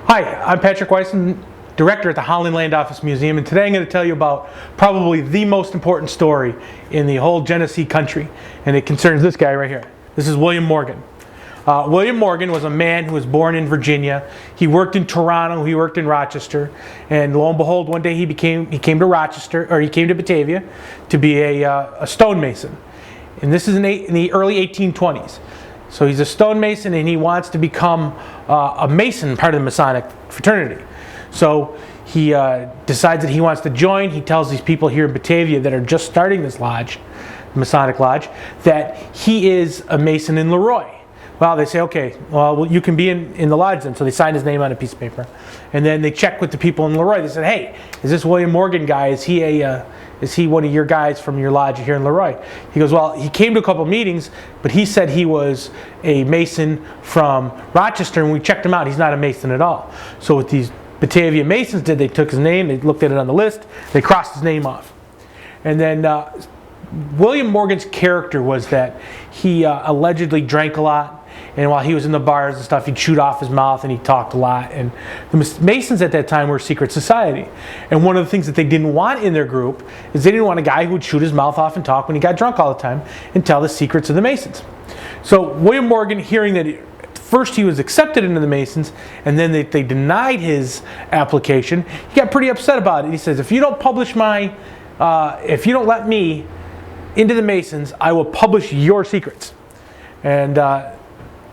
Hi, I'm Patrick Weissend, Director at the Holland Land Office Museum, and today I'm going to tell you about probably the most important story in the whole Genesee country, and it concerns this guy right here. This is William Morgan. William Morgan was a man who was born in Virginia. He worked in Toronto, he worked in Rochester, and lo and behold, one day he came to Rochester, or he came to Batavia to be a stonemason. And this is in the early 1820s. So he's a stonemason and he wants to become a mason, part of the Masonic fraternity. So he decides that he wants to join. He tells these people here in Batavia that are just starting this lodge, the Masonic Lodge, that he is a mason in Leroy. Well, they say, okay, well, you can be in the lodge then. So they sign his name on a piece of paper. And then they check with the people in Leroy. They said, hey, is this William Morgan guy, is he one of your guys from your lodge here in Leroy? He goes, well, he came to a couple meetings, but he said he was a mason from Rochester, and we checked him out. He's not a mason at all. So what these Batavia Masons did, they took his name, they looked at it on the list, they crossed his name off. And then William Morgan's character was that he allegedly drank a lot. And while he was in the bars and stuff, he'd shoot off his mouth and he talked a lot. And the Masons at that time were a secret society. And one of the things that they didn't want in their group is they didn't want a guy who would shoot his mouth off and talk when he got drunk all the time and tell the secrets of the Masons. So William Morgan, hearing that first he was accepted into the Masons and then they denied his application, he got pretty upset about it. He says, if you don't publish if you don't let me into the Masons, I will publish your secrets. And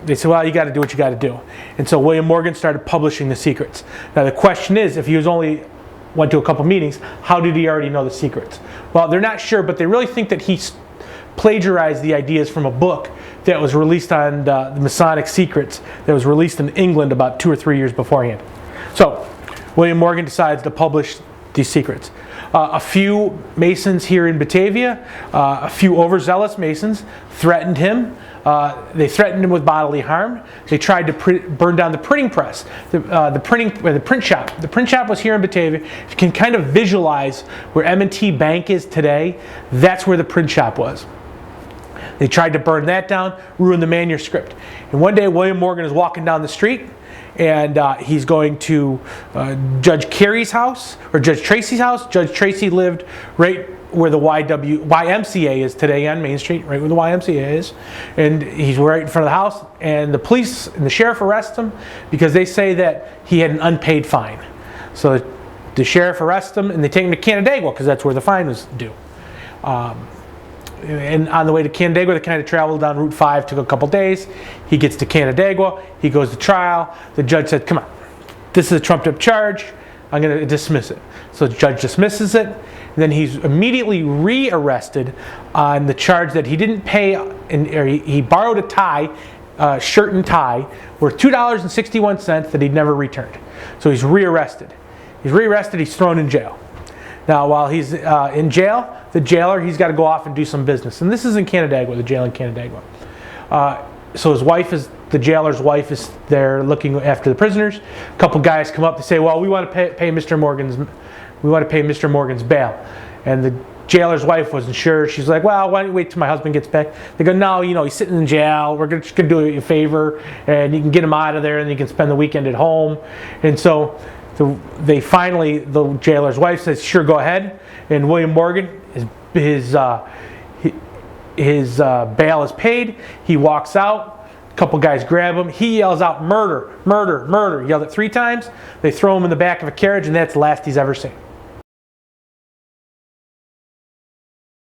they said, well, you got to do what you got to do. And so William Morgan started publishing the secrets. Now the question is, if he went to a couple meetings, how did he already know the secrets? Well, they're not sure, but they really think that he plagiarized the ideas from a book that was released on the Masonic Secrets that was released in England about 2 or 3 years beforehand. So William Morgan decides to publish these secrets. A few Masons here in Batavia, a few overzealous Masons threatened him. They threatened him with bodily harm. They tried to burn down the printing press, the print shop. The print shop was here in Batavia. If you can kind of visualize where M&T Bank is today, that's where the print shop was. They tried to burn that down, ruin the manuscript. And one day William Morgan is walking down the street, and he's going to Judge Carey's house, or Judge Tracy's house. Judge Tracy lived right where the YMCA is today on Main Street, right where the YMCA is. And he's right in front of the house, and the police and the sheriff arrest him because they say that he had an unpaid fine. So the sheriff arrests him, and they take him to Canandaigua because that's where the fine was due. And on the way to Canandaigua, they kind of traveled down Route 5, took a couple days. He gets to Canandaigua, he goes to trial. The judge said, come on, this is a trumped up charge, I'm going to dismiss it. So the judge dismisses it, and then he's immediately re-arrested on the charge that he didn't pay, or he borrowed a tie, shirt and tie, worth $2.61 that he'd never returned. So he's re-arrested. He's thrown in jail. Now, while he's in jail, the jailer, he's got to go off and do some business. And this is in Canandaigua, the jail in Canandaigua. So the jailer's wife is there looking after the prisoners. A couple guys come up to say, well, we want to pay Mr. Morgan's bail. And the jailer's wife wasn't sure. She's like, well, why don't you wait till my husband gets back? They go, no, he's sitting in jail. We're just going to do you a favor, and you can get him out of there, and you can spend the weekend at home. And so the jailer's wife says, sure, go ahead. And William Morgan, his bail is paid. He walks out. A couple guys grab him. He yells out, murder, murder, murder. He yelled it 3 times. They throw him in the back of a carriage, and that's the last he's ever seen.